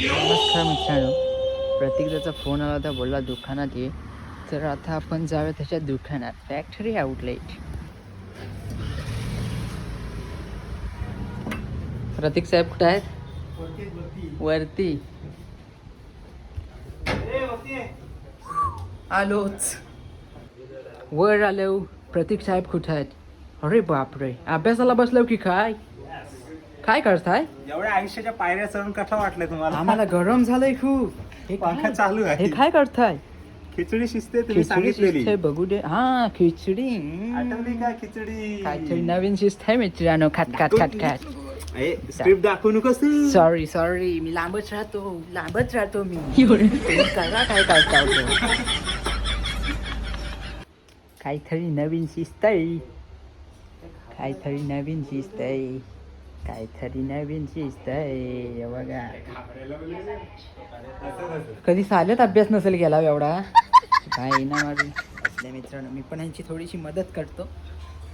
नमस्कार मित्रांनो, प्रतीकचा फोन आला होता, बोलला दुकानात ये. तर आता आपण जाऊया त्याच्या दुकानात, फॅक्टरी आउटलेट. प्रतीक साहेब कुठे आहेत? वरती. आलोच, वर आलो. प्रतीक साहेब कुठे आहेत? अरे बापरे, अभ्यासाला बसलो की काय? काय करताय? एवढ्या आयुष्याच्या पायऱ्या चढून कसा वाटलंय तुम्हाला? आम्हाला गरम झालंय खूप. हे पंखा चालू आहे. हे काय करताय? खिचडी शिजते तुम्ही खिचडी सांगितलेली. शिजते, बघू दे. हा, खिचडी. आठवली का खिचडी? काहीतरी नवीन शिस्त आहे मित्रांनो. खाट खाट खाट खाट. स्क्रिप्ट दाखवू नकोस तू. सॉरी, मी लांबच राहतो मी. तुम्ही करा काय करता होतो. काहीतरी नवीन शिस्त आहे. बघा, कधी साल्यात अभ्यास नसेल केला एवढा. काय ना आपल्या मित्रांनो, मी पण यांची थोडीशी मदत करतो.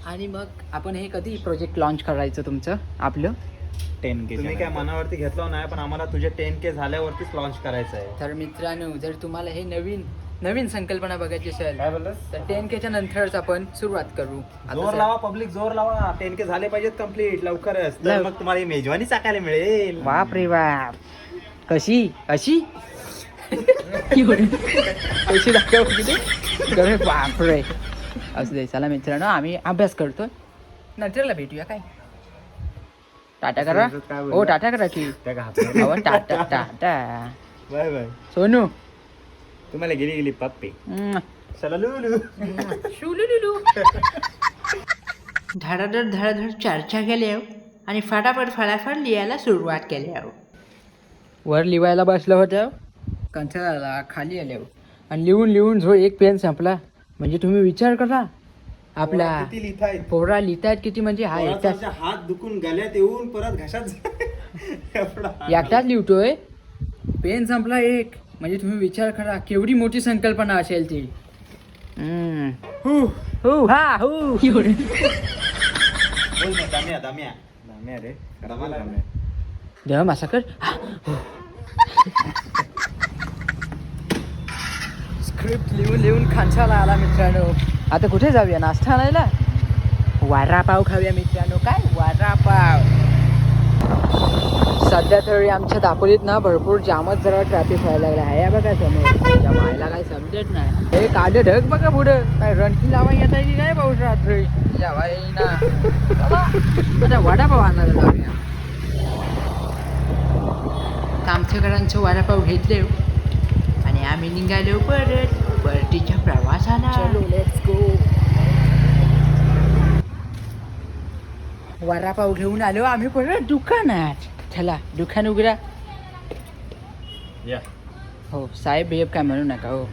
आणि मग आपण हे कधी प्रोजेक्ट लॉन्च करायचं तुमचं आपलं? 10K. तुम्ही काय मनावरती घेतलं नाही, पण आम्हाला तुझे 10K झाल्यावरतीच लॉन्च करायचं आहे. तर मित्रांनो, जर तुम्हाला हे नवीन संकल्पना बघायची असेल काय बोललास? तर 10Kच्या नंतरच आपण सुरुवात करू. जोर लावा पब्लिक, जोर लावा. 10K झाले पाहिजेत कम्प्लीट लवकरच. तर मग तुम्हाला ही मेजवानी चाकायला मिळेल. बाप रे बाप, कशी अशी कशी दाखव किती बापरे. असू दे, चला मित्रांनो, आम्ही अभ्यास करतोय, नंतरला भेटूया. काय टाटा करा. हो, टाटा करा की. टाटा. Bye bye. सोनू, तुम्हाला गेली पप्पी. शुलुलुलु. धडाधड चर्चा केल्या आणि फटाफट लिहायला सुरुवात केल्या. वर लिवायला बसलं होतं, कंटाळा खाली आल्यावर, आणि लिहून जो एक पेन संपला. म्हणजे तुम्ही विचार करा, आपला किती लिहितायत पोरा लिहितायत किती. म्हणजे हा एकटाच हात दुखून गल्यात येऊन परत घशात एकटाच लिहितोय. पेन संपला एक. म्हणजे तुम्ही विचार करा केवढी मोठी संकल्पना असेल ती. दम असा कर. स्क्रिप्ट लिहून खांसाला आला मित्रांनो. आता कुठे जाऊया? नाश्ता आणायला. वडापाव खाऊया मित्रांनो. काय वडापाव? सध्या तरी आमच्या दापोलीत ना भरपूर जामच जरा ट्रॅफिक व्हायला लागला आहे. बघा समोर, त्या व्हायला काय समजत नाही. हे काढे ढग बघा पुढं. काय रणकी लावा येत आहे की काय पाऊस रात्री जावाय ना. आता वडापाव आणायला जाऊया. कामथेकरांचं वडापाव घेतले आणि आम्ही निघालो परतीच्या प्रवासाला. चलो, लेट्स गो. वडापाव घेऊन आलो आम्ही परत दुकानात. चला, दुकान उघडा. हो साहेब, बेब काय म्हणू नका. हो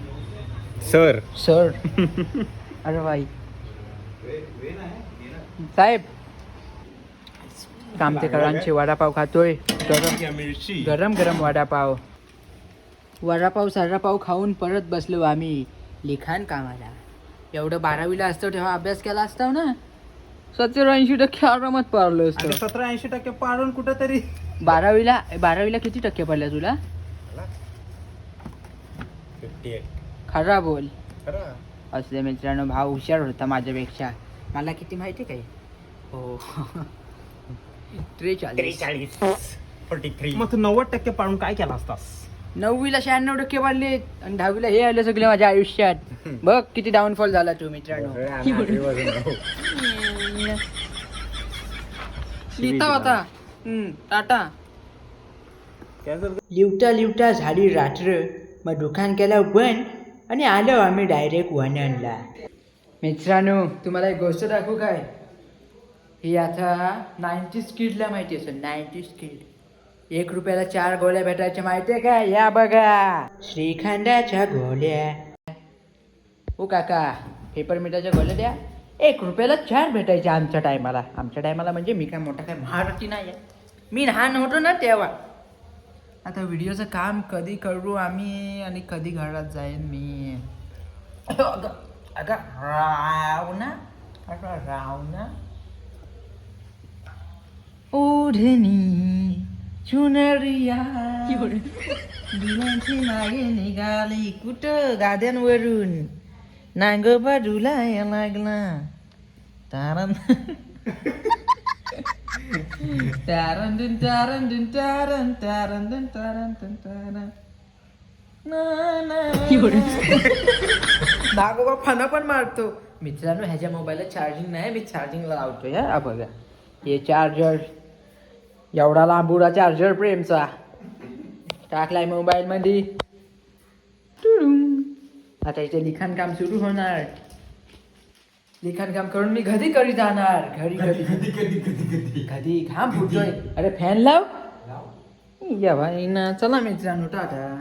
सर. अरे बाई साहेब, कामतेकरांचे वडापाव खातोय. गरम वडापाव सारापाव खाऊन परत बसलो आम्ही लिखाण कामाला. एवढं 12वीला असतो तेव्हा अभ्यास केला असता ना, 70-80% आरामात पारलो असतो. 70-80% पाडून कुठेतरी. 12वीला किती टक्के पडले तुला? 58. खरा बोल. असले मित्रांनो, भाव हुशार होता माझ्यापेक्षा. मला किती माहिती काय? हो 43. 43. मग तू 90% पाडून काय केला असतास? 9वीला 96% पडले आणि 10वीला हे आले सगळे माझ्या आयुष्यात. बघ किती डाऊनफॉल झाला तू मित्रांनो. लिहिता होता टाटा. लिवता झाली रात्र. मग दुकान केलं बंद आणि आलो आम्ही डायरेक्ट वननला. मित्रांनो, तुम्हाला एक गोष्ट दाखवू काय? ही आता 90s किडला माहिती असेल. 90s किड 1 रुपयाला 4 गोळ्या भेटायच्या माहितीये का? या बघा, श्रीखंडाच्या गोळ्या. ओ काका, पेपरमिटाच्या गोळ्या द्या. 1 रुपयाला 4 भेटायच्या आमच्या टायमाला. म्हणजे मी काय मोठा काय महारथी नाही आहे. मी लहान होतो ना तेव्हा. आता व्हिडिओचं काम कधी करू आम्ही आणि कधी घरात जाईन मी. अगं राव ना ओढणी चुनरिया दिव्यांची मागे निघाली कुठं गाद्यांवरून नागोबा झुलाया लागला तारण तारण दिन तारण दिन तारण तारण दिन तारण दिन तारण नागोबा फणा पण मारतो. मित्रांनो ह्याच्या मोबाईलला चार्जिंग नाही, मी चार्जिंगला लावतो या बघा. हे चार्जर एवढा लांबुडा चार्जर प्रेमचा टाकलाय मोबाईल मध्ये. आता इथे लिखाण काम सुरू होणार. लिखाण काम करून मी घरी जाणार. घरी घाम फुटतोय. अरे फॅन लाव या भाई ना. चला मित्रांनो टाटा.